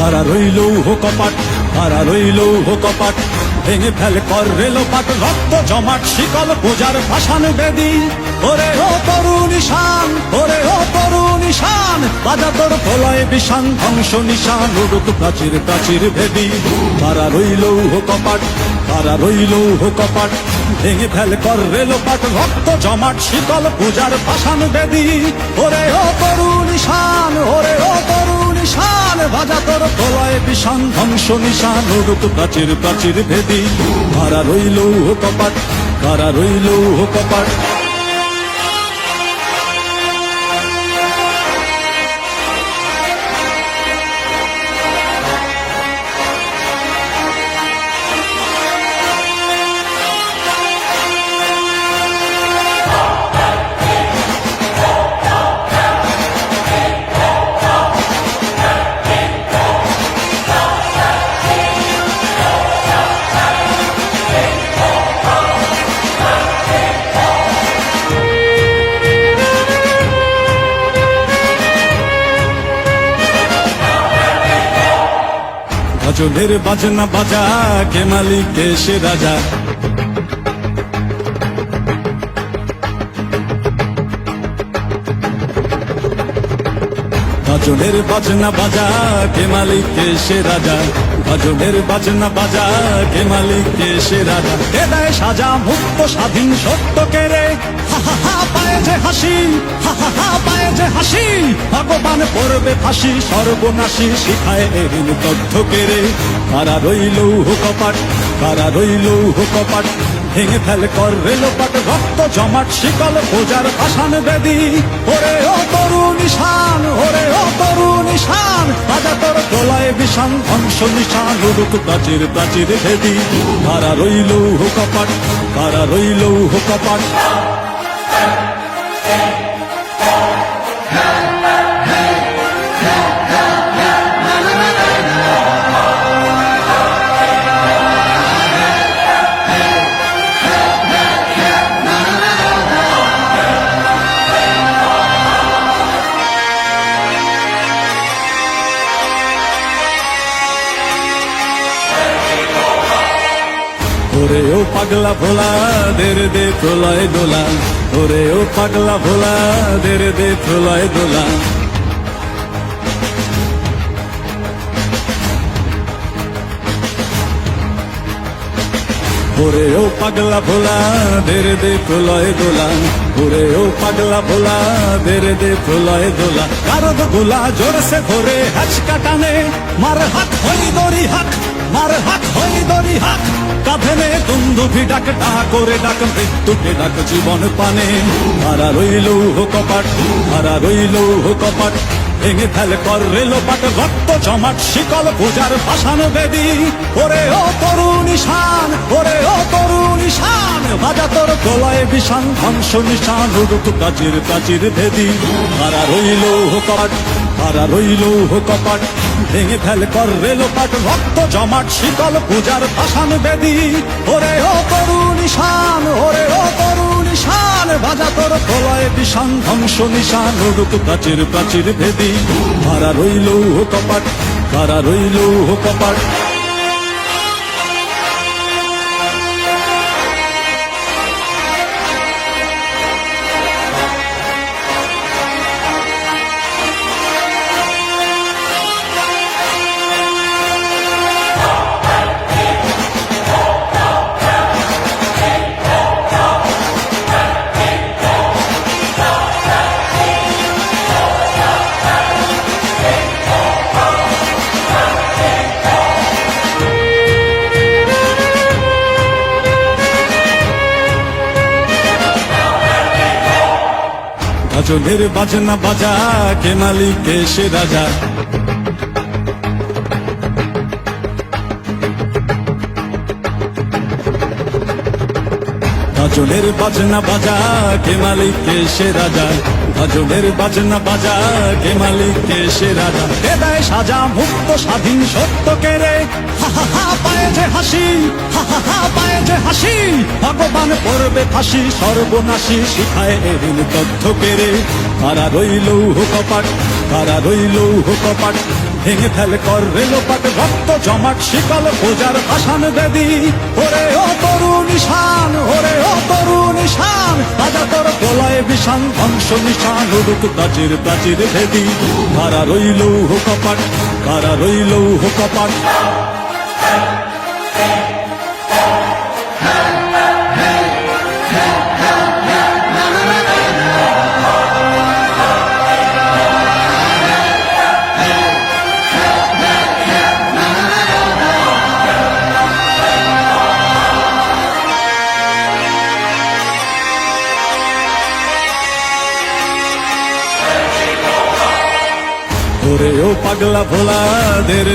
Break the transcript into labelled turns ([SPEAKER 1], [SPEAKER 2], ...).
[SPEAKER 1] খাড়া রইল কপাট, খাড়া রইল কপাট, ভেঙে ফেল কর রেলোপাট, রক্ত জমাট শিকল পূজার ভাসান বেদি। ওরে ও তরুণ ঈশান, ওরে ও তরুণ ঈশান, বাজা তোর প্রলয় বিষান, ধ্বংস নিশান, উড়ুক প্রাচীর প্রাচীর ভেদি। খাড়া রইল কপাট, খাড়া রইল কপাট, ভেঙে ফেল কর রেলোপাট, রক্ত জমাট শিকল পূজার ভাসান বেদি। ওরে ও তরুণ ঈশান, ওরে ও তরুণ ঈশান, বাজা তোর প্রলয় বিষান, ধ্বংস নিশান, উড়ুক প্রাচীর প্রাচীর ভেদি। খাড়া রইল কপাট, খাড়া রইল কপাট। গজলের বাজনা বাজা, কে মালিক কে সে রাজা। গজলের বাজনা বাজা, কে মালিক কে সে রাজা। গজলের বাজনা বাজা, কে মালিক কে সে রাজা। কে দেয় সাজা মুক্ত স্বাধীন সত্য কেড়ে, হা হা হা পায়ে যে হাসি, হা হা হা পায়ে যে হাসি। ভগবান পড়বে ফাঁসি, সর্বনাশী শিখায় এরিন তথ্য কেড়ে। কারা রইল কপাট, কারা রইল কপাট, ভেঙে ফেল কর রেলোপাট, রক্ত জমাট শিকল পূজার ভাসান বেদি। ওরে ও তরুণ ঈশান, ওরে ও তরুণ ঈশান, বাজা তোর প্রলয় বিষান, ধ্বংস নিশান, উড়ুক প্রাচীর প্রাচীর ভেদি। কারা রইল কপাট, কারা রইল কপাট। ওরে ও পাগলা ভোলা, দেরে দে প্রলয় দোলা। ওরে ও পাগলা ভোলা, দেরে দে প্রলয় দোলা। ওরে ও পাগলা ভোলা, দেরে দে প্রলয় দোলা। ওরে ও পাগলা ভোলা, দেরে দে প্রলয় দোলা। কারদ গোলা জোরসে ধরে হাঁচকা টানে, মার হাত হই দড়ি হাক, মার হাত হই দড়ি হাক। কাঁধে দুন্দুভি ডাক, ডাক করে ডাক, মৃত্যুকে ডাক জীবন পানে। হারা রইল কপাট, হারা রইল কপাট, ভেঙে ফেল কর রেলোপাট, রক্ত জমাট শিকল পূজার ভাসান বেদি। ওরে ও তরুণ ঈশান, ওরে ও তরুণ ঈশান, বাজা তোর প্রলয় বিষান, ধ্বংস নিশান, উড়ুক প্রাচীর প্রাচীর ভেদি। হারা রইল কপাট, হারা রইল কপাট, ভেঙে ফেল কর রেলোপাট, রক্ত জমাট শিকল পূজার ভাসান বেদি। ওরে ও তরুণ ঈশান, ওরে ও তরুণ ঈশান, বাজা তোর প্রলয় বিষান, ধ্বংস নিশান, উড়ুক প্রাচীর প্রাচীর ভেদি। কারা রইল কপাট, কারা রইল কপাট। গজলের বাজনা বাজা, কে মালিক কে সে রাজা। গজলের বাজনা বাজা, কে মালিক কে সে রাজা। গজলের বাজনা বাজা, কে মালিক কে সে রাজা। কে দেয় সাজা মুক্ত স্বাধীন সত্য কেড়ে, হা হা হা পায়ে পায়ে যে হাসি, হা হা হা পায়ে যে হাসি, ভগবান পড়বে ফাঁসি, সর্বনাশী শিখায় এরিন তথ্য কেড়ে। কারা রইল কপাট, কারা রইল কপাট, ভেঙে ফেলে কর রেলোপাট, রক্ত জমাট শিকল পূজার ভাসান বেদি। ওরে ও তরুণ ঈশান, ওরে ও তরুণ ঈশান, রাজা তোর গলায় বিষান, ধ্বংস নিশান উড়ুক প্রাচীর প্রাচীর ভেদি। কারা রইল কপাট, কারা রইল কপাট। ওরে ও পাগলা ভোলা দের